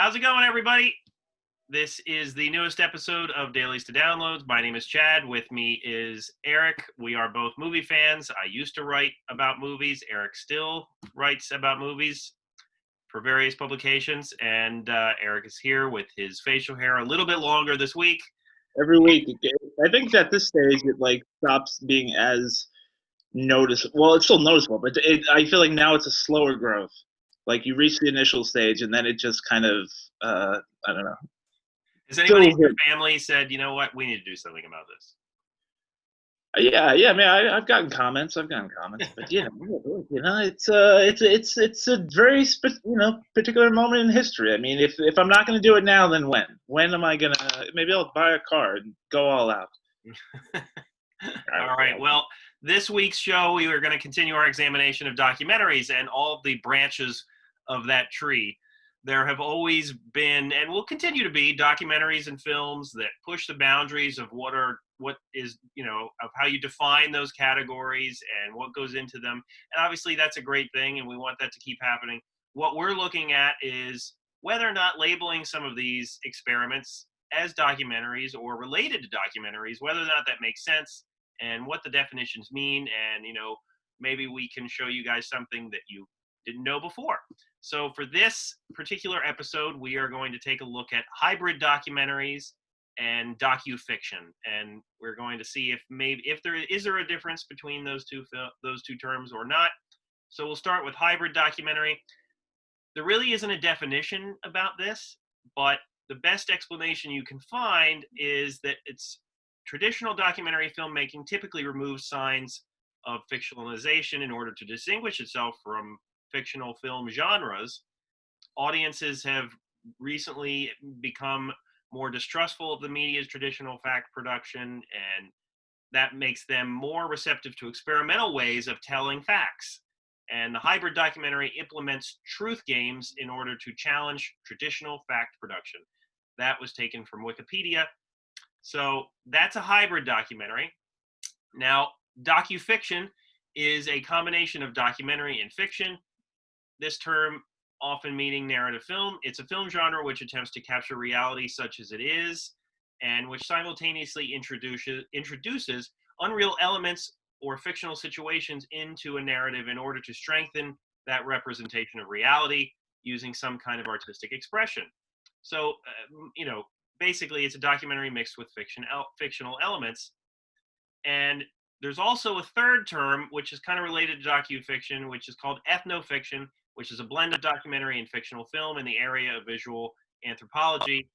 How's it going, everybody? This is the newest episode of Dailies to Downloads. My name is Chad. With me is Eric. We are both movie fans. I used to write about movies. Eric still writes about movies for various publications. And Eric is here with his facial hair a little bit longer this week. Every week. I think at this stage it stops being as noticeable. Well, it's still noticeable, but I feel like now it's a slower growth. Like you reach the initial stage, and then it just kind of I don't know. Has anybody in your family said, you know what, we need to do something about this? Yeah. I mean, I've gotten comments. But yeah, it's a very particular moment in history. I mean, if I'm not going to do it now, then when? When am I gonna? Maybe I'll buy a car and go all out. All right. Well, this week's show, we are going to continue our examination of documentaries and all of the branches of that tree. There have always been, and will continue to be, documentaries and films that push the boundaries of what is, of how you define those categories and what goes into them. And obviously that's a great thing, and we want that to keep happening. What we're looking at is whether or not labeling some of these experiments as documentaries or related to documentaries, whether or not that makes sense and what the definitions mean. And, maybe we can show you guys something that you didn't know before. So for this particular episode, we are going to take a look at hybrid documentaries and docufiction, and we're going to see if there is a difference between those two terms or not. So we'll start with hybrid documentary. There really isn't a definition about this, but the best explanation you can find is that it's traditional documentary filmmaking typically removes signs of fictionalization in order to distinguish itself from fictional film genres. Audiences have recently become more distrustful of the media's traditional fact production, and that makes them more receptive to experimental ways of telling facts. And the hybrid documentary implements truth games in order to challenge traditional fact production. That was taken from Wikipedia. So that's a hybrid documentary. Now, docufiction is a combination of documentary and fiction. This term often meaning narrative film. It's a film genre which attempts to capture reality such as it is, and which simultaneously introduces unreal elements or fictional situations into a narrative in order to strengthen that representation of reality using some kind of artistic expression. So, basically it's a documentary mixed with fictional elements. And there's also a third term, which is kind of related to docufiction, which is called ethnofiction, which is a blend of documentary and fictional film in the area of visual anthropology.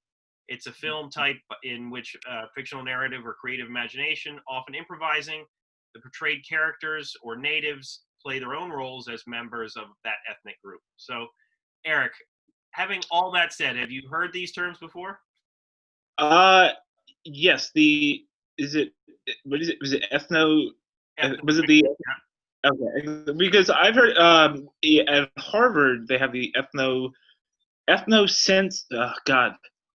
It's a film type in which fictional narrative or creative imagination, often improvising, the portrayed characters or natives play their own roles as members of that ethnic group. So, Eric, having all that said, have you heard these terms before? Yes. Was it ethno? Was it the? Yeah. Okay, because I've heard at Harvard they have the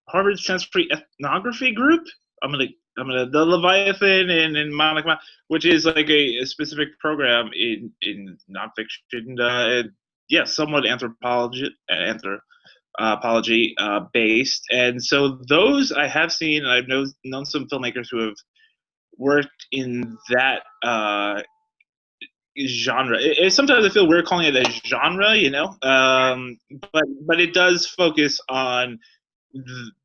Harvard Sensory Ethnography Group. The Leviathan and Monica, which is like a specific program in nonfiction. Somewhat anthropology based, and so those I have seen, and I've known some filmmakers who have worked in that genre. Sometimes I feel weird calling it a genre, but it does focus on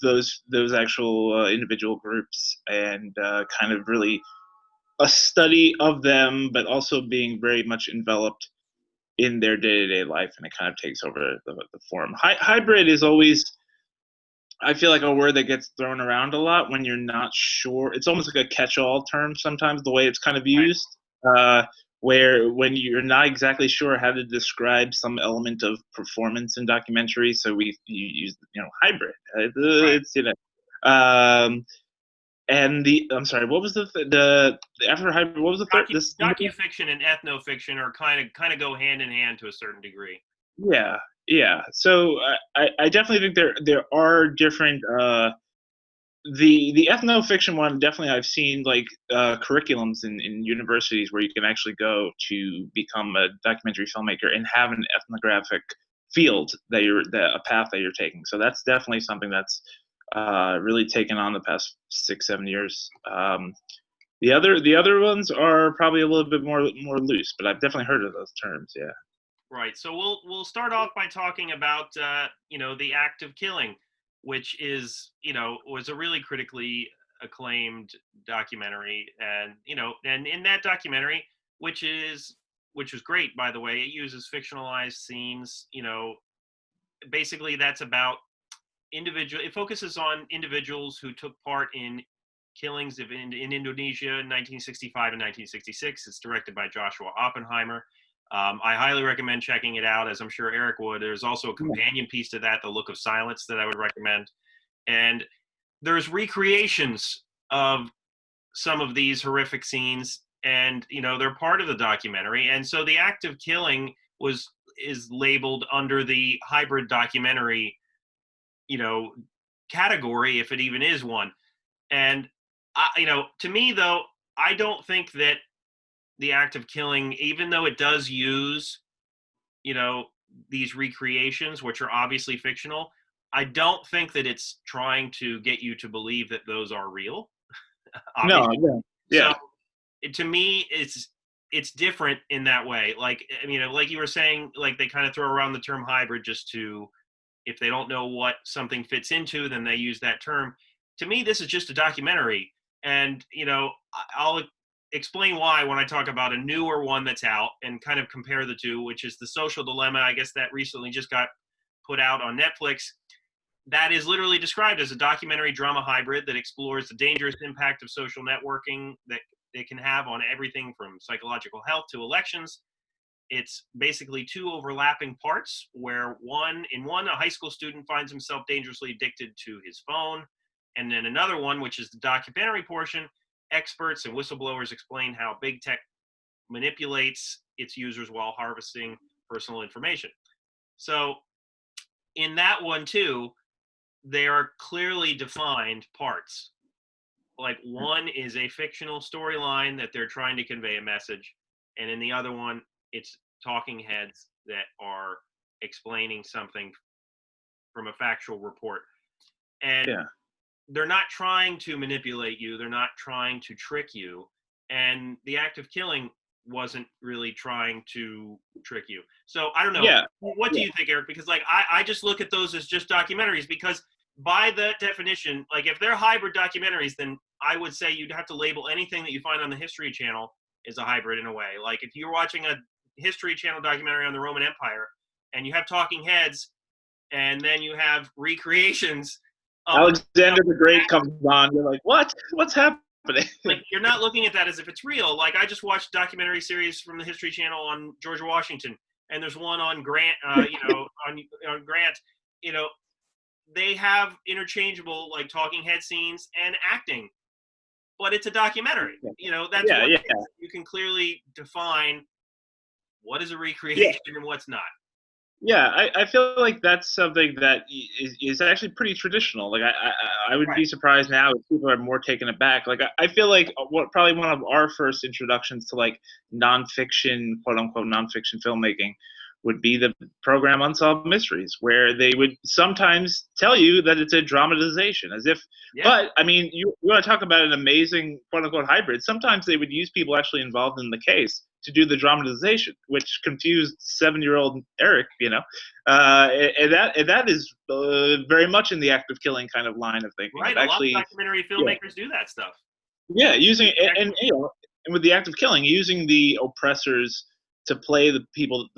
those actual individual groups, and kind of really a study of them, but also being very much enveloped in their day-to-day life, and it kind of takes over the form. Hybrid is always, I feel like, a word that gets thrown around a lot when you're not sure. It's almost like a catch-all term sometimes, the way it's kind of used, where when you're not exactly sure how to describe some element of performance in documentaries, so you use hybrid. It's and I'm sorry, what was the after hybrid? What was the third? Docufiction and ethnofiction are kind of go hand in hand to a certain degree. Yeah. So I definitely think there are different. The ethnofiction one, definitely I've seen curriculums in universities where you can actually go to become a documentary filmmaker and have an ethnographic field a path that you're taking. So that's definitely something that's really taken on the past 6-7 years. The other ones are probably a little bit more loose, but I've definitely heard of those terms. Yeah. Right. So we'll start off by talking about the act of killing, which is was a really critically acclaimed documentary, and in that documentary, which was great, by the way. It uses fictionalized scenes. Basically that's about it focuses on individuals who took part in killings in Indonesia in 1965 and 1966. It's directed by Joshua Oppenheimer. I highly recommend checking it out, as I'm sure Eric would. There's also a companion piece to that, The Look of Silence, that I would recommend. And there's recreations of some of these horrific scenes, and they're part of the documentary. And so the act of killing is labeled under the hybrid documentary category, if it even is one. And to me, though, I don't think that the act of killing, even though it does use these recreations, which are obviously fictional, I don't think that it's trying to get you to believe that those are real. No, yeah. So to me, it's different in that way. Like, like you were saying, like they kind of throw around the term hybrid just to, if they don't know what something fits into, then they use that term. To me, this is just a documentary. And, I'll explain why when I talk about a newer one that's out and kind of compare the two, which is The Social Dilemma. I guess that recently just got put out on Netflix. That is literally described as a documentary drama hybrid that explores the dangerous impact of social networking that it can have on everything from psychological health to elections. It's basically two overlapping parts where a high school student finds himself dangerously addicted to his phone. And then another one, which is the documentary portion, experts and whistleblowers explain how big tech manipulates its users while harvesting personal information. So in that one too, they are clearly defined parts. Like one is a fictional storyline that they're trying to convey a message. And in the other one, it's talking heads that are explaining something from a factual report. And they're not trying to manipulate you. They're not trying to trick you. And the act of killing wasn't really trying to trick you. So I don't know. Yeah. What do you think, Eric? Because like I just look at those as just documentaries, because by that definition, like if they're hybrid documentaries, then I would say you'd have to label anything that you find on the History Channel as a hybrid in a way. Like if you're watching a History Channel documentary on the Roman Empire and you have talking heads and then you have recreations of Alexander the Great comes on, you're like, what's happening? Like you're not looking at that as if it's real. Like I just watched a documentary series from the History Channel on George Washington, and there's one on Grant, on Grant. They have interchangeable like talking head scenes and acting, but it's a documentary. That's you can clearly define what is a recreation and what's not. Yeah, I feel like that's something that is actually pretty traditional. Like I would be surprised now if people are more taken aback. Like I feel like probably one of our first introductions to like nonfiction, quote unquote nonfiction filmmaking would be the program Unsolved Mysteries, where they would sometimes tell you that it's a dramatization, as if. But I mean, you want to talk about an amazing quote unquote hybrid. Sometimes they would use people actually involved in the case to do the dramatization, which confused 7-year-old Eric, and that is very much in the act of killing kind of line of thinking. Right, Actually, a lot of documentary filmmakers do that stuff. Yeah, using and with the act of killing, using the oppressors to play the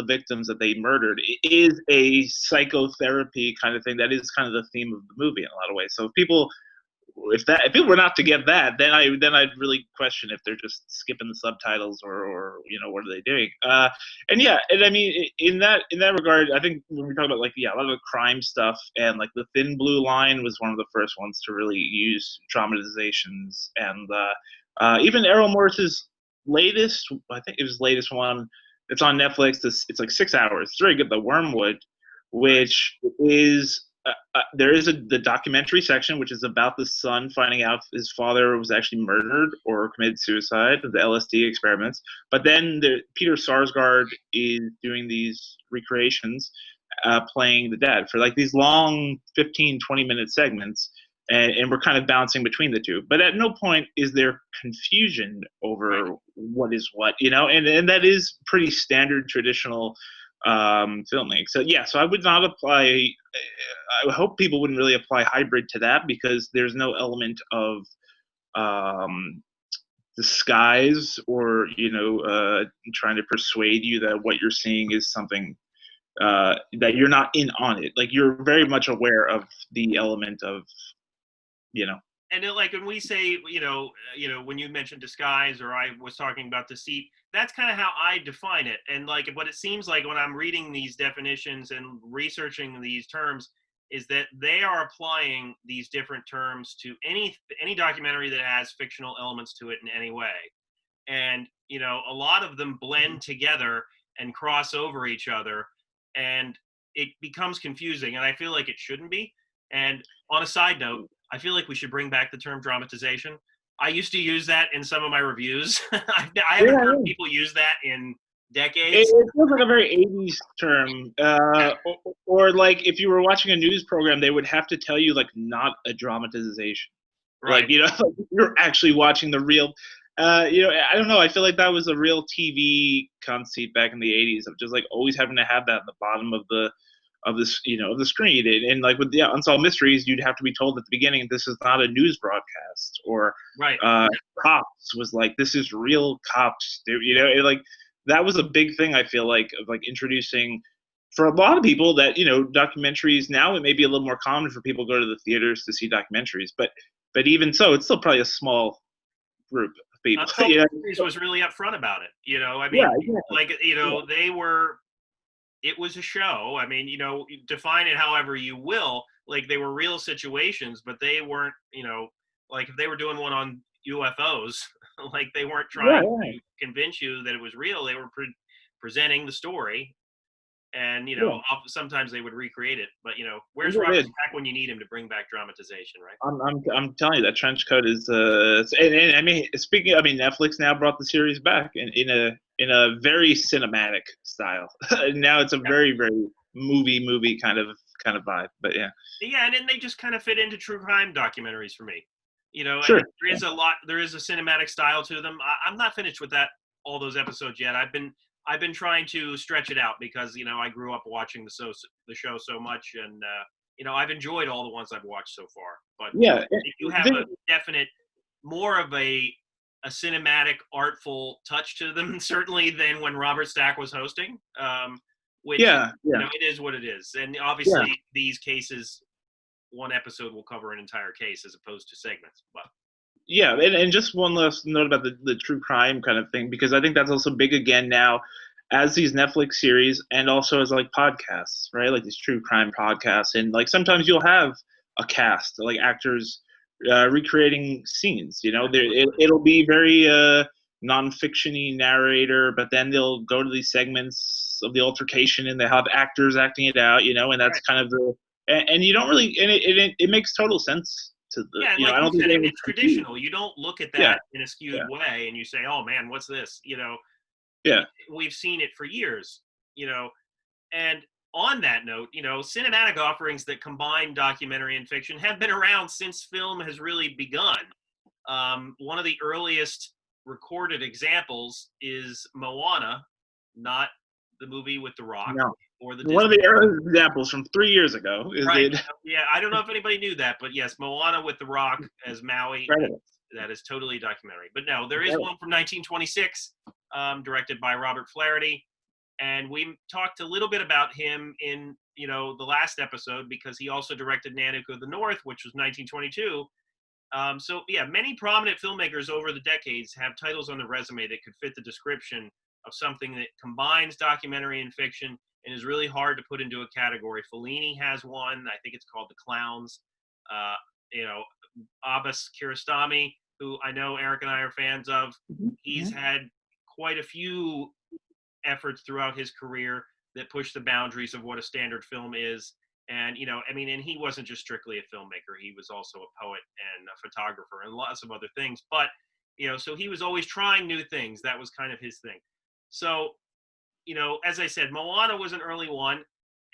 victims that they murdered, is a psychotherapy kind of thing. That is kind of the theme of the movie in a lot of ways. So if people were not to get that, then I'd really question if they're just skipping the subtitles or what are they doing? And I mean in that regard, I think when we talk about like a lot of the crime stuff, and like The Thin Blue Line was one of the first ones to really use dramatizations, and even Errol Morris's latest, I think it was latest one. It's on Netflix. It's like 6 hours. It's very good. The Wormwood, which is. There is the documentary section, which is about the son finding out his father was actually murdered or committed suicide, the LSD experiments. But then Peter Sarsgaard is doing these recreations, playing the dad for like these long 15-20 minute segments, and we're kind of bouncing between the two. But at no point is there confusion Right. over what is what, and that is pretty standard traditional filming. So yeah, so I would not apply. I hope people wouldn't really apply hybrid to that, because there's no element of um, disguise or trying to persuade you that what you're seeing is something that you're not in on it. Like, you're very much aware of the element of you know And like when we say, when you mentioned disguise, or I was talking about deceit, that's kind of how I define it. And like what it seems like when I'm reading these definitions and researching these terms is that they are applying these different terms to any documentary that has fictional elements to it in any way. And a lot of them blend together and cross over each other, and it becomes confusing, and I feel like it shouldn't be. And on a side note, I feel like we should bring back the term dramatization. I used to use that in some of my reviews. I haven't Yeah, heard people use that in decades. it feels like a very 80s term. Or like if you were watching a news program, they would have to tell you, like, not a dramatization. Right. Like, like, you're actually watching the real. I don't know. I feel like that was a real TV conceit back in the 80s, of just like always having to have that in the bottom of the screen. And like with Unsolved Mysteries, you'd have to be told at the beginning, this is not a news broadcast. Or Right. Cops was like, this is real cops. Like, that was a big thing, I feel like, of like introducing, for a lot of people, that documentaries. Now it may be a little more common for people to go to the theaters to see documentaries, but even so, it's still probably a small group of people. Unsolved Mysteries was really upfront about it. I Yeah, mean, exactly. like, they were, it was a show. I mean, define it however you will. Like, they were real situations, but they weren't, like if they were doing one on UFOs, like they weren't Yeah, trying yeah, to convince you that it was real. They were presenting the story, and yeah. sometimes they would recreate it. But And where's they Robert did. Stack when you need him to bring back dramatization, right? I'm telling you, that trench coat is and I mean, Netflix now brought the series back in a very cinematic style. Now it's a Yeah. very, very movie kind of vibe. But yeah, Yeah, and then they just kind of fit into true crime documentaries for me. sure. There is a lot. There is a cinematic style to them. I'm not finished with all those episodes yet. I've been trying to stretch it out because I grew up watching the show so much, and I've enjoyed all the ones I've watched so far. But Yeah, they do have a definite, more of a cinematic, artful touch to them, certainly, than when Robert Stack was hosting. Which yeah, yeah, it is what it is, and yeah. obviously these cases, one episode will cover an entire case as opposed to segments. But Yeah, and just one last note about the true crime kind of thing, because I think that's also big again now, as these Netflix series, and also as like podcasts, right? Like these true crime podcasts, and like sometimes you'll have a cast, like actors, recreating scenes. It'll be very non-fictiony narrator, but then they'll go to these segments of the altercation, and they have actors acting it out. And that's right. kind of and you don't really, and it makes total sense to Yeah, and I like you don't think said, anyone's it's confused. traditional. You don't look at Yeah, that in a skewed yeah, way and you say, "Oh man, what's this?" yeah, We've seen it for years. And on that note, cinematic offerings that combine documentary and fiction have been around since film has really begun. One of the earliest recorded examples is Moana, not the movie with The Rock no. or the One of Disney. the earliest examples from 3 years ago is Right. it. Yeah, I don't know if anybody knew that, but yes, Moana with The Rock as Maui. Incredible. That is totally a documentary. But no, there is Incredible. one from 1926, directed by Robert Flaherty, and we talked a little bit about him in the last episode because he also directed Nanook of the North, which was 1922. So yeah, many prominent filmmakers over the decades have titles on their resume that could fit the description of something that combines documentary and fiction and is really hard to put into a category. Fellini has one. I think it's called The Clowns. Uh, you know, Abbas Kiarostami, who I know Eric and I are fans of, he's Mhm. had quite a few efforts throughout his career that push the boundaries of what a standard film is. And, and he wasn't just strictly a filmmaker. He was also a poet and a photographer and lots of other things. But, so he was always trying new things. That was kind of his thing. So, as I said, Moana was an early one.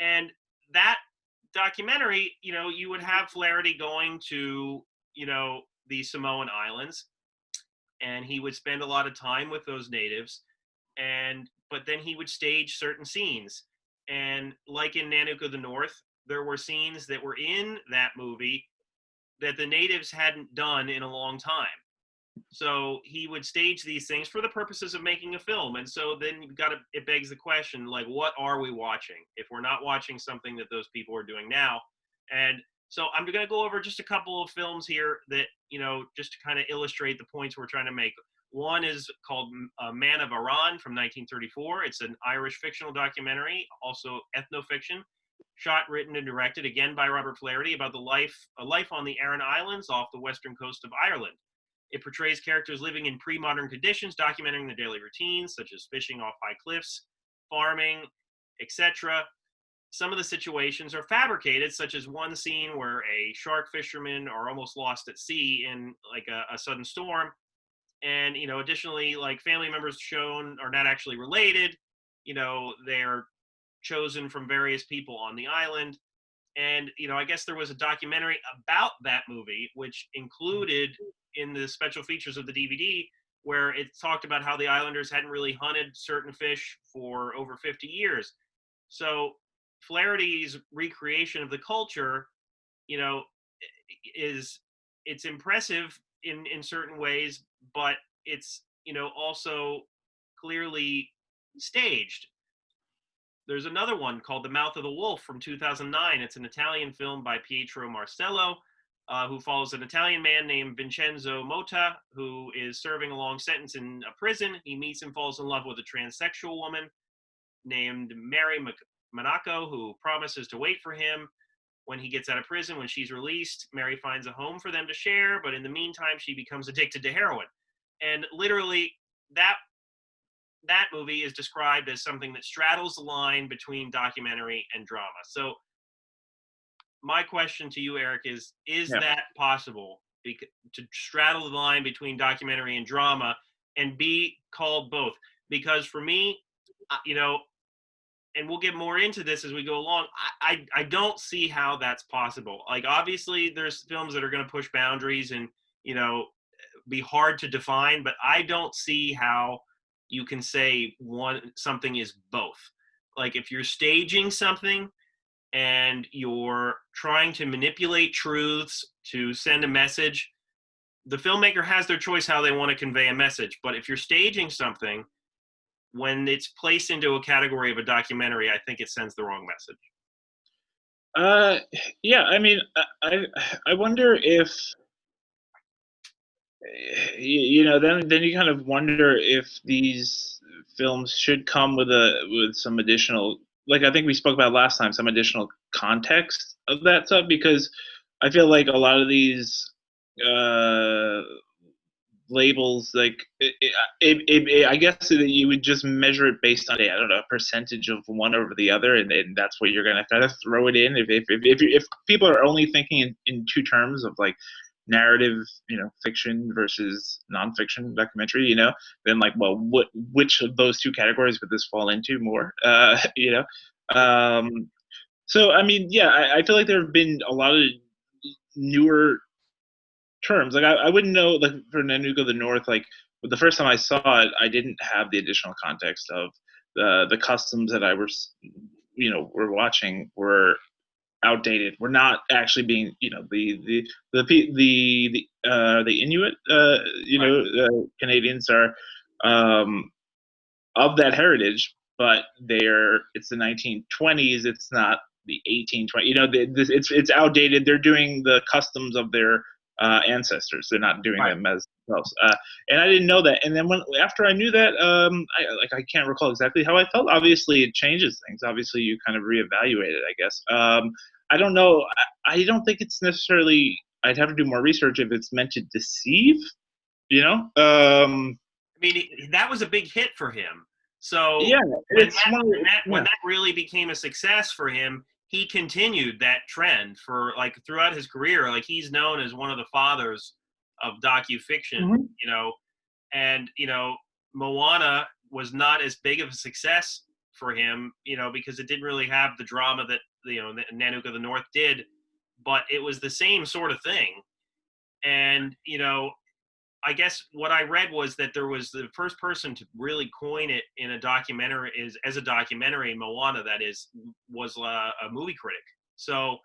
And that documentary, you would have Flaherty going to, the Samoan Islands, and he would spend a lot of time with those natives, but then he would stage certain scenes. And like in Nanook of the North, there were scenes that were in that movie that the natives hadn't done in a long time. So he would stage these things for the purposes of making a film. And so then it begs the question, like, what are we watching if we're not watching something that those people are doing now? And so I'm going to go over just a couple of films here that, just to kind of illustrate the points we're trying to make. One is called Man of Iran from 1934. It's an Irish fictional documentary, also ethnofiction, shot, written, and directed again by Robert Flaherty, about a life on the Aran Islands off the western coast of Ireland. It portrays characters living in pre-modern conditions, documenting their daily routines, such as fishing off high cliffs, farming, etc. Some of the situations are fabricated, such as one scene where a shark fishermen are almost lost at sea in like a sudden storm. And, additionally, like, family members shown are not actually related. They're chosen from various people on the island. And, I guess there was a documentary about that movie, which included in the special features of the DVD, where it talked about how the islanders hadn't really hunted certain fish for over 50 years. So Flaherty's recreation of the culture, you know, it's impressive in certain ways, but it's, also clearly staged. There's another one called The Mouth of the Wolf from 2009. It's an Italian film by Pietro Marcello, who follows an Italian man named Vincenzo Motta, who is serving a long sentence in a prison. He meets and falls in love with a transsexual woman named Mary Monaco, who promises to wait for him when he gets out of prison. When she's released, Mary finds a home for them to share, but in the meantime, she becomes addicted to heroin. And literally, that movie is described as something that straddles the line between documentary and drama. So my question to you, Eric, is that possible to straddle the line between documentary and drama and be called both? Because for me, and we'll get more into this as we go along, I don't see how that's possible. Like, obviously there's films that are going to push boundaries and, be hard to define, but I don't see how you can say something is both. Like, if you're staging something and you're trying to manipulate truths to send a message, the filmmaker has their choice how they want to convey a message. But if you're staging something, when it's placed into a category of a documentary, I think it sends the wrong message. Yeah, I mean, I wonder if then you kind of wonder if these films should come with some additional, like I think we spoke about last time, some additional context of that stuff, because I feel like a lot of these labels, like I guess that you would just measure it based on a percentage of one over the other, and that's what you're gonna kind of throw it in. If people are only thinking in two terms of like narrative, fiction versus nonfiction documentary, then like, well, which of those two categories would this fall into more? So I mean, yeah, I feel like there have been a lot of newer terms. Like I wouldn't know, like for Nanook of the North, like the first time I saw it, I didn't have the additional context of the customs that I were watching were outdated. We're not actually being, the Inuit, Canadians are of that heritage, but it's the 1920s. It's not the 1820s. It's outdated. They're doing the customs of their ancestors. They're not doing them as themselves. And I didn't know that. And then after I knew that, I can't recall exactly how I felt. Obviously, it changes things. Obviously, you kind of reevaluate it, I guess. I don't know. I don't think it's necessarily. I'd have to do more research if it's meant to deceive. I mean, that was a big hit for him. So yeah, when that really became a success for him, he continued that trend for like throughout his career. Like, he's known as one of the fathers of docufiction, and Moana was not as big of a success for him, because it didn't really have the drama that Nanook of the North did, but it was the same sort of thing. And I guess what I read was that there was the first person to really coin it in a documentary as a documentary, Moana, that was a movie critic. So,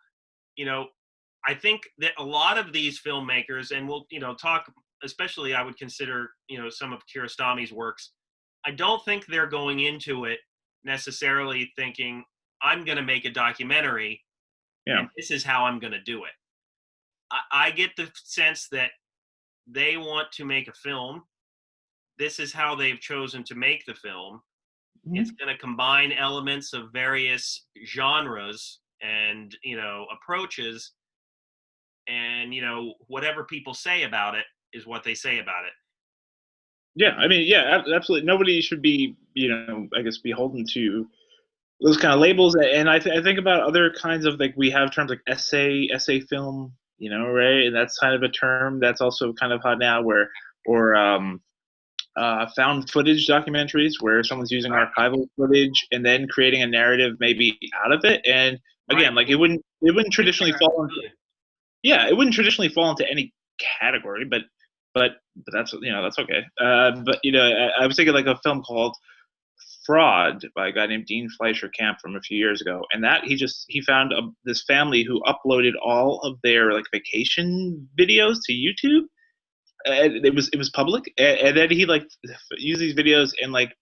I think that a lot of these filmmakers, and we'll, talk, especially I would consider, some of Kiarostami's works, I don't think they're going into it necessarily thinking, I'm going to make a documentary and this is how I'm going to do it. I get the sense that they want to make a film. This is how they've chosen to make the film. Mm-hmm. It's going to combine elements of various genres and, approaches. And, whatever people say about it is what they say about it. Yeah, I mean, yeah, absolutely. Nobody should be, I guess, beholden to those kind of labels. And I think about other kinds of, like, we have terms like essay film, right? And that's kind of a term that's also kind of hot now, or found footage documentaries, where someone's using archival footage and then creating a narrative maybe out of it. And again, like, it wouldn't traditionally fall into, it wouldn't traditionally fall into any category, but that's that's okay. But I was thinking like a film called Fraud by a guy named Dean Fleischer Camp from a few years ago, and that he found this family who uploaded all of their like vacation videos to YouTube. And it was public, and then he like used these videos and like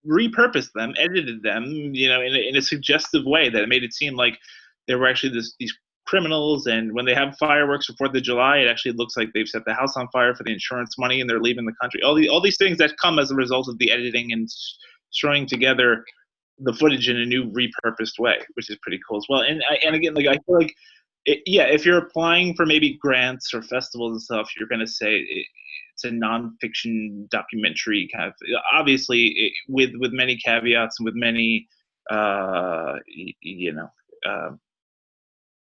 repurposed them, edited them, in a suggestive way that it made it seem like they were actually these criminals. And when they have fireworks for 4th of July, it actually looks like they've set the house on fire for the insurance money and they're leaving the country. All these things that come as a result of the editing and stringing together the footage in a new repurposed way, which is pretty cool as well. And again, like, I feel like, if you're applying for maybe grants or festivals and stuff, you're going to say it's a nonfiction documentary kind of, obviously, with many caveats and with many,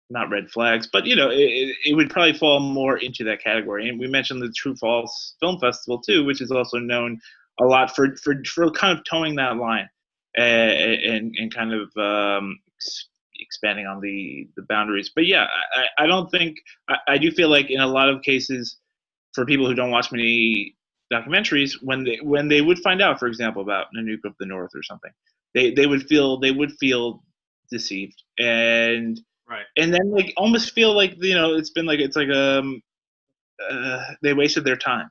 not red flags, but it would probably fall more into that category. And we mentioned the True False Film Festival too, which is also known a lot for kind of towing that line and kind of expanding on the boundaries. But yeah, I don't think, I do feel like in a lot of cases, for people who don't watch many documentaries, when they would find out, for example, about Nanook of the North or something, they would feel deceived, and then like almost feel like they wasted their time,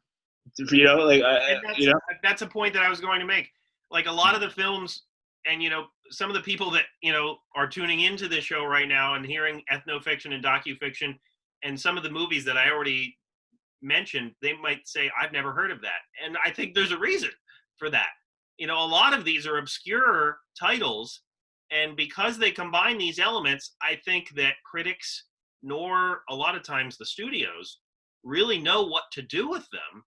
that's a point that I was going to make. Like, a lot of the films, and some of the people that are tuning into this show right now and hearing ethnofiction and docufiction and some of the movies that I already mentioned, they might say, I've never heard of that. And I think there's a reason for that. A lot of these are obscure titles, and because they combine these elements, I think that critics, nor a lot of times the studios, really know what to do with them,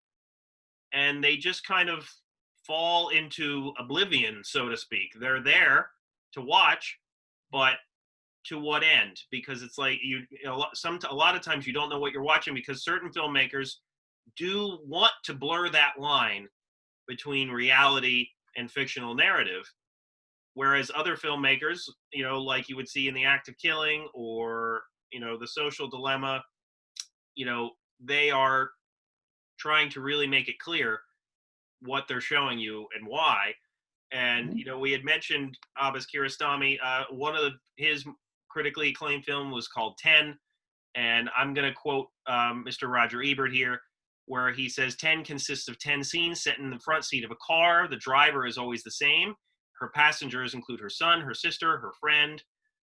and they just kind of fall into oblivion, so to speak. They're there to watch, but to what end? Because it's like a lot of times you don't know what you're watching, because certain filmmakers do want to blur that line between reality and fictional narrative, whereas other filmmakers, like you would see in The Act of Killing or The Social Dilemma, they are trying to really make it clear what they're showing you and why. And we had mentioned Abbas Kiarostami. One of his critically acclaimed film was called 10, and I'm going to quote Mr. Roger Ebert here, where he says 10 consists of 10 scenes set in the front seat of a car. The driver is always the same. Her passengers include her son, her sister, her friend,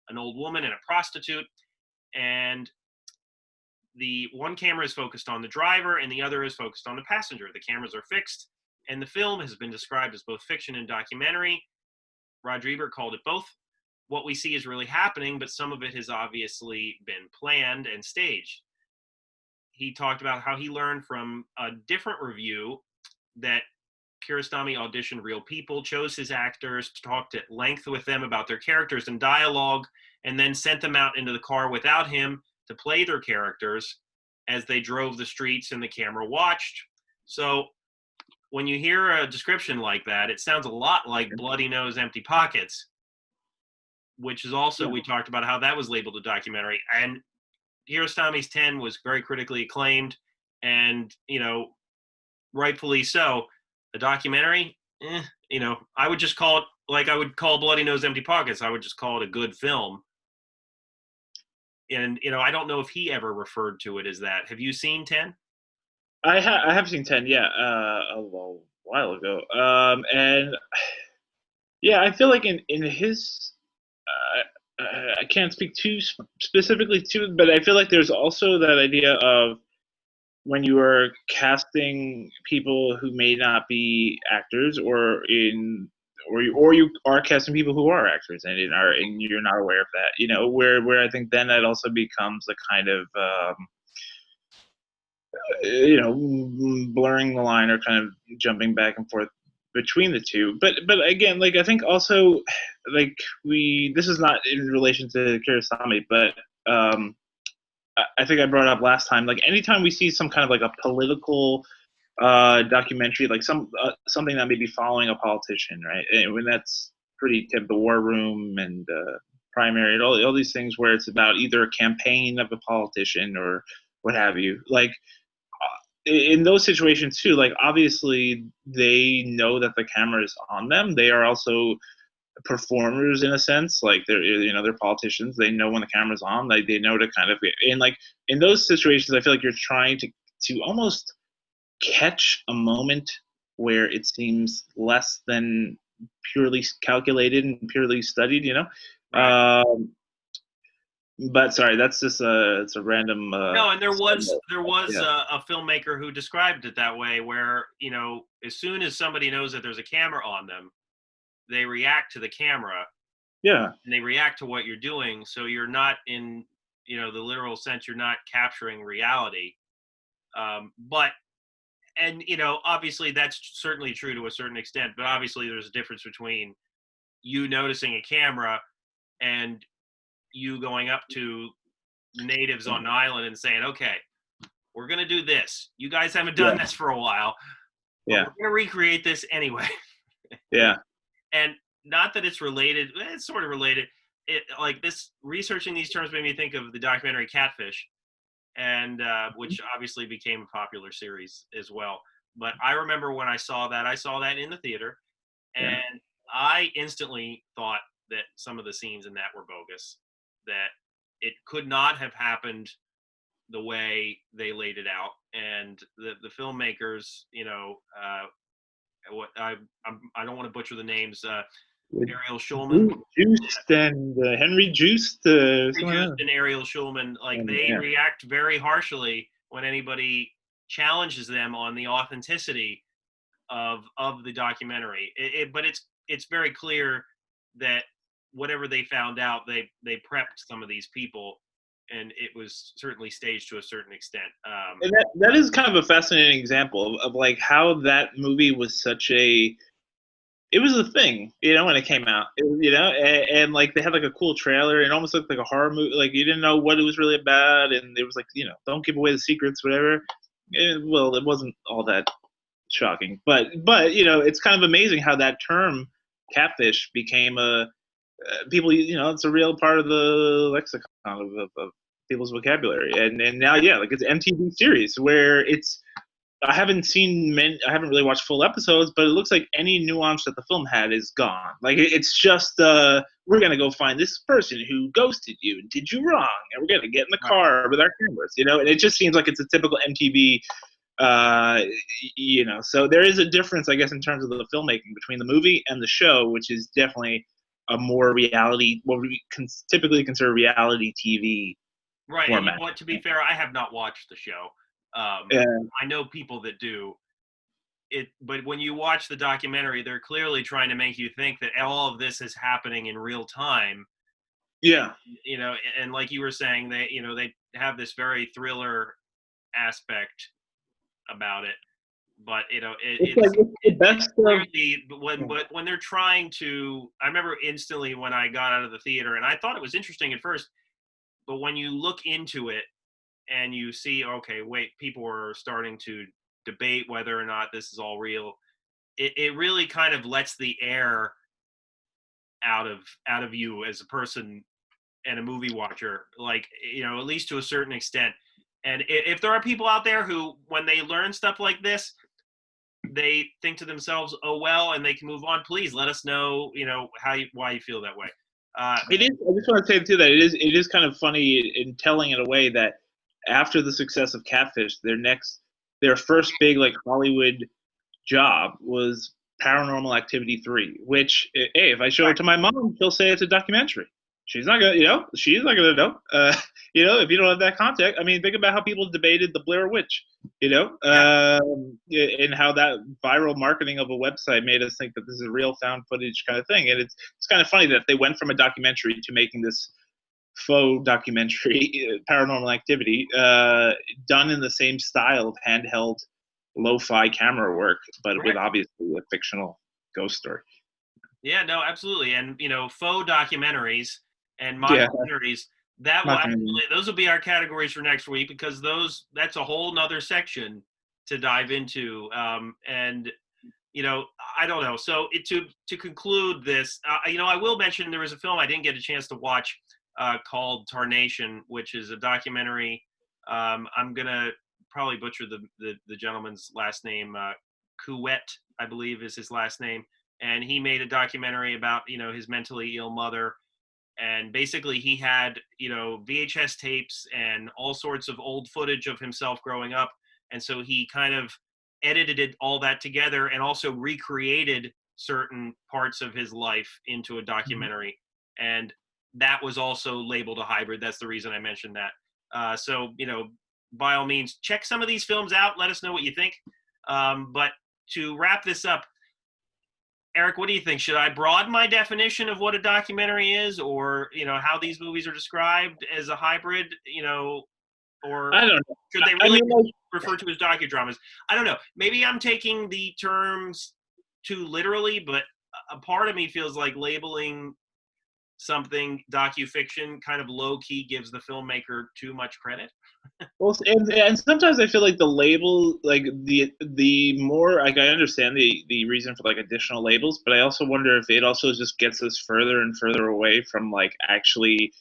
an old woman, and a prostitute. And the one camera is focused on the driver and the other is focused on the passenger. The cameras are fixed, and the film has been described as both fiction and documentary. Roger Ebert called it both. What we see is really happening, but some of it has obviously been planned and staged. He talked about how he learned from a different review that Kiarostami auditioned real people, chose his actors, talked at length with them about their characters and dialogue, and then sent them out into the car without him to play their characters as they drove the streets and the camera watched. So when you hear a description like that, it sounds a lot like Bloody Nose, Empty Pockets, which is also, we talked about how that was labeled a documentary. And Here's Tommy's 10 was very critically acclaimed, and, rightfully so. A documentary, I would just call it like I would call Bloody Nose, Empty Pockets. I would just call it a good film. And, I don't know if he ever referred to it as that. Have you seen 10? I have seen 10, yeah, a while ago. And yeah, I feel like in his, I can't speak too specifically to it, but I feel like there's also that idea of when you are casting people who may not be actors, or you are casting people who are actors and you're not aware of that, where I think then that also becomes a kind of blurring the line or kind of jumping back and forth between the two. But again, like I think also like this is not in relation to Kurosami, but I think I brought it up last time. Like anytime we see some kind of like a political documentary, like something that may be following a politician, right? And when that's pretty typical, the War Room and Primary, and all these things where it's about either a campaign of a politician or what have you. Like in those situations too, like obviously they know that the camera is on them. They are also performers in a sense, like they're politicians. They know when the camera's on. Like they know to kind of, and like in those situations I feel like you're trying to almost catch a moment where it seems less than purely calculated and purely studied, Right. But sorry, that's just it's a random No, and there side was note. there was Yeah, a filmmaker who described it that way, where as soon as somebody knows that there's a camera on them, they react to the camera yeah, and they react to what you're doing. So you're not in the literal sense, you're not capturing reality. But and obviously that's certainly true to a certain extent. But obviously there's a difference between you noticing a camera and you going up to natives on an island and saying, okay, we're going to do this. You guys haven't done yeah, this for a while, but we're yeah, going to recreate this anyway. yeah. And not that it's related, it's sort of related. Like this, researching these terms made me think of the documentary Catfish, and which obviously became a popular series as well. But I remember when I saw that in the theater, Yeah. and I instantly thought that some of the scenes in that were bogus, that it could not have happened the way they laid it out. And the filmmakers, what I don't want to butcher the names. With Ariel Schulman, Juiced and Henry Juiced, something like and Ariel Schulman, like that. they Yeah, react very harshly when anybody challenges them on the authenticity of the documentary. But it's very clear that whatever they found out, they prepped some of these people, and it was certainly staged to a certain extent. and that is kind of a fascinating example of like how that movie was such a it was a thing, when it came out, and like they had like a cool trailer. It almost looked like a horror movie. Like you didn't know what it was really about, and it was like, don't give away the secrets, whatever. Well, it wasn't all that shocking, but it's kind of amazing how that term catfish became a people. It's a real part of the lexicon of people's vocabulary, and now yeah, like it's an MTV series where it's I haven't really watched full episodes, but it looks like any nuance that the film had is gone. Like it's just we're gonna go find this person who ghosted you and did you wrong, and we're gonna get in the Right. car with our cameras, and it just seems like it's a typical MTV. uh so there is a difference, I guess, in terms of the filmmaking between the movie and the show, which is definitely a more reality, what we typically consider reality TV Right, and format. what? To be fair, I have not watched the show. uh, I know people that do it, but when you watch the documentary, they're clearly trying to make you think that all of this is happening in real time. yeah, And like you were saying, they have this very thriller aspect about it. But it's like it's the it's best of. clearly when they're trying to. I remember instantly when I got out of the theater, and I thought it was interesting at first, but when you look into it and you see, okay, wait, people are starting to debate whether or not this is all real. it really kind of lets the air out of you as a person and a movie watcher, like, at least to a certain extent. And if there are people out there who, when they learn stuff like this, they think to themselves, "Oh well," and they can move on, please let us know, why you feel that way. It is. I just want to say too that it is kind of funny in telling in a way that after the success of Catfish, their first big like Hollywood job was Paranormal Activity 3, which, hey, if I show it to my mom, she'll say it's a documentary. She's not gonna, she's not gonna know. If you don't have that context, I mean, think about how people debated the Blair Witch, and how that viral marketing of a website made us think that this is a real found footage kind of thing. And it's kind of funny that they went from a documentary to making this faux documentary, Paranormal Activity, done in the same style of handheld lo-fi camera work, but with obviously a fictional ghost story. Yeah, no, absolutely. And faux documentaries and mockumentaries, those will be our categories for next week, because that's a whole nother section to dive into. And I don't know. So to conclude this, I will mention there was a film I didn't get a chance to watch called Tarnation, which is a documentary. I'm gonna probably butcher the gentleman's last name. Couette, I believe, is his last name, and he made a documentary about his mentally ill mother. And basically he had VHS tapes and all sorts of old footage of himself growing up, and so he kind of edited all that together and also recreated certain parts of his life into a documentary. And that was also labeled a hybrid. That's the reason I mentioned that. So by all means, check some of these films out. Let us know what you think. But to wrap this up, Eric, what do you think? Should I broaden my definition of what a documentary is, or how these movies are described as a hybrid? Or I don't know. should they really refer to as docudramas? I don't know. Maybe I'm taking the terms too literally, but a part of me feels like labeling something docufiction kind of low key gives the filmmaker too much credit. Well, and sometimes I feel like the label, like the more, like, I understand the reason for like additional labels, but I also wonder if it also just gets us further and further away from like actually,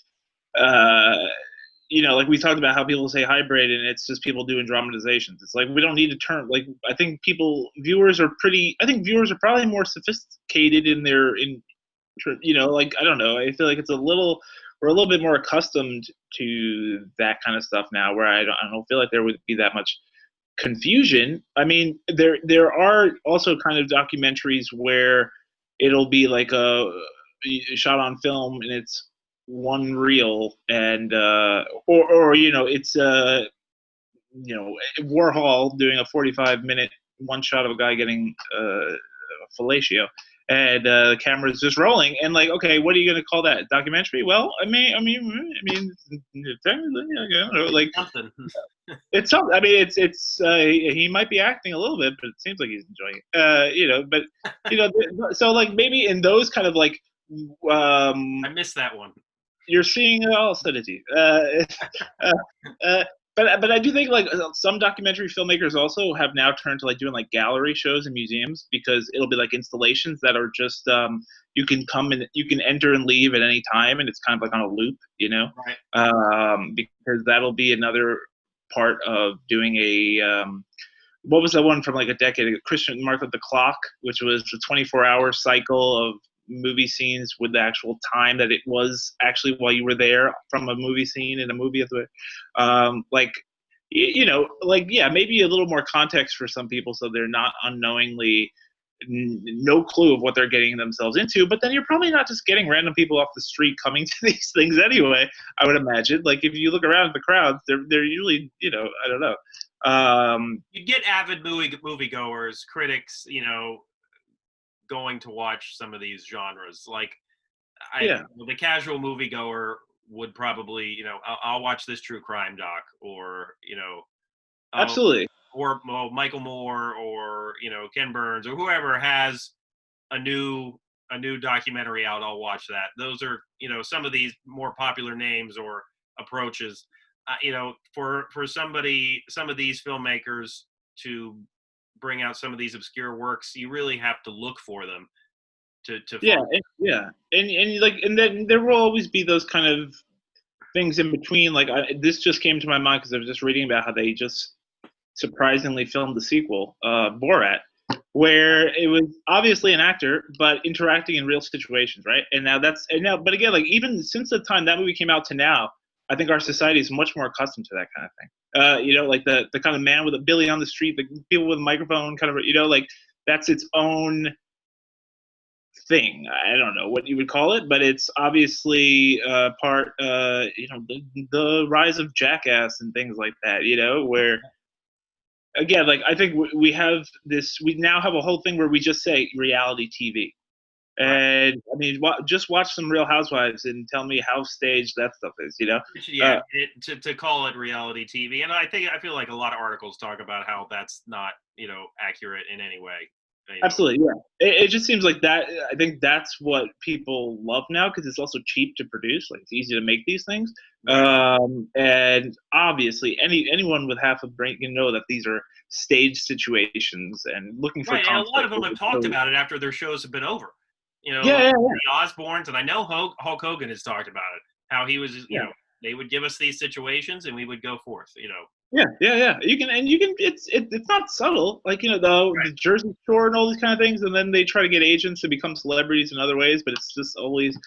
like we talked about how people say hybrid and it's just people doing dramatizations. It's like we don't need a term. Like I think viewers are probably more sophisticated in like, I don't know. I feel like we're a little bit more accustomed to that kind of stuff now, where I don't feel like there would be that much confusion. I mean, there are also kind of documentaries where it'll be like a shot on film and it's one reel, and or it's Warhol doing a 45-minute one shot of a guy getting fellatio, and the camera's just rolling, and like, okay, what are you going to call that? Documentary? Well, I mean, technically, I don't know, like Something. it's something. I mean, it's he might be acting a little bit, but it seems like he's enjoying it. But so like maybe in those kind of like, I missed that one. you're seeing it all, said it to you. But I do think like some documentary filmmakers also have now turned to like doing like gallery shows in museums, because it'll be like installations that are just you can come and you can enter and leave at any time, and it's kind of like on a loop, Right. because that'll be another part of doing a what was the one from like a decade ago, Christian Mark of the Clock, which was a 24-hour cycle of movie scenes with the actual time that it was actually while you were there from a movie scene in a movie. Like, like, yeah, maybe a little more context for some people so they're not unknowingly no clue of what they're getting themselves into. But then you're probably not just getting random people off the street coming to these things anyway, I would imagine. Like, if you look around at the crowds, they're usually, I don't know. You get avid moviegoers, critics, going to watch some of these genres. Like, the casual moviegoer would probably, I'll watch this true crime doc, or absolutely, or Michael Moore, or Ken Burns, or whoever has a new documentary out. I'll watch that. Those are some of these more popular names or approaches. For some of these filmmakers to bring out some of these obscure works, you really have to look for them to Yeah, find. and then there will always be those kind of things in between. Like this just came to my mind because I was just reading about how they just surprisingly filmed the sequel, Borat, where it was obviously an actor but interacting in real situations, right? But again, like even since the time that movie came out to now, I think our society is much more accustomed to that kind of thing. Like the kind of man with a billy on the street, the people with a microphone, kind of, like that's its own thing. I don't know what you would call it, but it's obviously part, the rise of Jackass and things like that. Where again, like I think we have this. We now have a whole thing where we just say reality TV, Right. and I mean, just watch some Real Housewives and tell me how staged that stuff is. Yeah, to call it reality TV, and I feel like a lot of articles talk about how that's not accurate in any way. Absolutely, yeah. It just seems like that. I think that's what people love now because it's also cheap to produce. Like it's easy to make these things, Right. and obviously, anyone with half a brain can know that these are staged situations and looking for Right, and a lot conflict. of them have talked about it after their shows have been over. Yeah, Like yeah, the Osbournes, and I know Hulk Hogan has talked about it. How he was, yeah, they would give us these situations and we would go forth. yeah. You can. It's not subtle. Like the Right. Jersey Shore and all these kind of things, and then they try to get agents to become celebrities in other ways, but it's just always.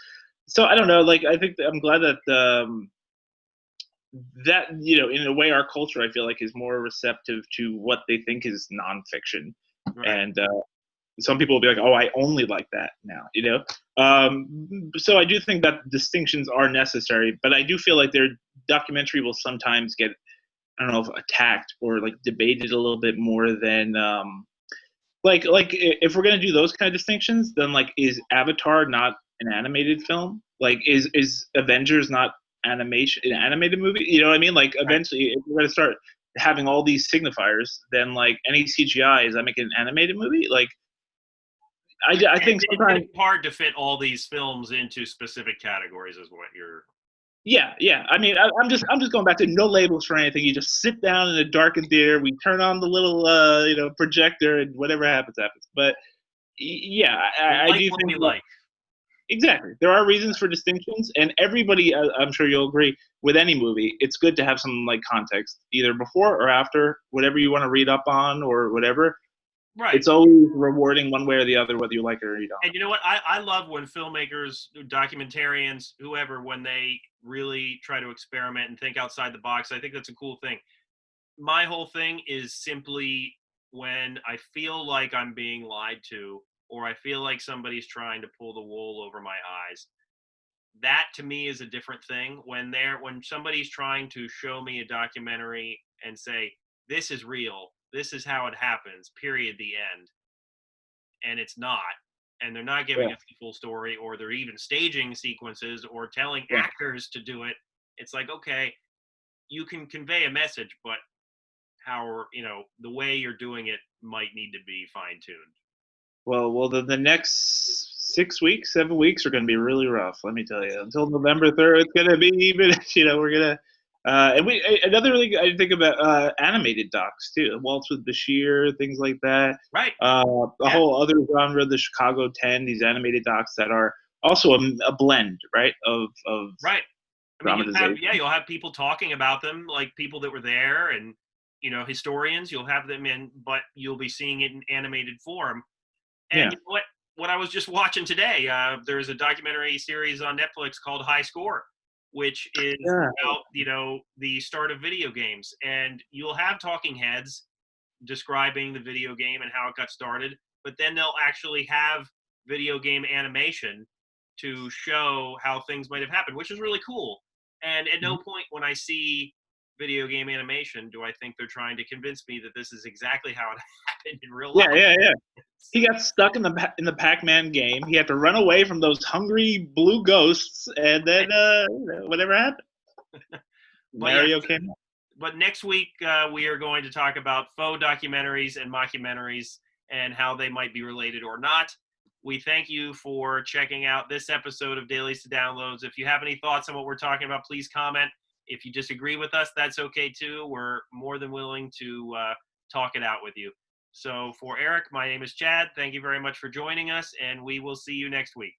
So I don't know. Like I think I'm glad that that in a way our culture I feel like is more receptive to what they think is nonfiction, Right. and some people will be like, oh, I only like that now. So I do think that distinctions are necessary, but I do feel like their documentary will sometimes get, I don't know, if attacked or like debated a little bit more than like if we're gonna do those kind of distinctions, then like is Avatar not an animated film? Like is Avengers not an animated movie? You know what I mean? Like Right. eventually, if we're gonna start having all these signifiers, then like any CGI is that making an animated movie? Like I think It's going to sometimes. be hard to fit all these films into specific categories, is what you're. Yeah. I mean, I'm just going back to no labels for anything. You just sit down in a darkened theater. We turn on the little projector, and whatever happens happens. But yeah, We I like do what think we that like. exactly there are reasons for distinctions, and everybody, I'm sure you'll agree with any movie. It's good to have some like context, either before or after, whatever you want to read up on or whatever. Right. It's always rewarding one way or the other, whether you like it or you don't. And you know what? I love when filmmakers, documentarians, whoever, when they really try to experiment and think outside the box. I think that's a cool thing. My whole thing is simply when I feel like I'm being lied to, or I feel like somebody's trying to pull the wool over my eyes. That to me is a different thing. When somebody's trying to show me a documentary and say, this is real, this is how it happens, period, the end, and it's not, and they're not Yeah, giving us the full story, or they're even staging sequences or telling yeah. actors to do it. It's like, okay, you can convey a message, but how, the way you're doing it might need to be fine tuned. Well, the next 6 weeks, 7 weeks are going to be really rough. Let me tell you. Until November 3rd, it's going to be even. We're gonna. Another thing I think about animated docs too. Waltz with Bashir, things like that. Right. A Yeah. whole other genre, the Chicago 10. These animated docs that are also a blend, right, of Right. I mean, dramatization. you'll have people talking about them, like people that were there, and historians. You'll have them in, but you'll be seeing it in animated form. And Yeah. you know what? What I was just watching today, there's a documentary series on Netflix called High Score, which is Yeah. about the start of video games, and you'll have talking heads describing the video game and how it got started, but then they'll actually have video game animation to show how things might have happened, which is really cool. And at no point when I see video game animation do I think they're trying to convince me that this is exactly how it happened in real life. Yeah. He got stuck in the Pac-Man game. He had to run away from those hungry blue ghosts, and then whatever happened, But yeah, Mario came up. but next week we are going to talk about faux documentaries and mockumentaries and how they might be related or not. We thank you for checking out this episode of Dailies to Downloads. If you have any thoughts on what we're talking about, please comment. If you disagree with us, that's okay too. We're more than willing to talk it out with you. So for Eric, my name is Chad. Thank you very much for joining us, and we will see you next week.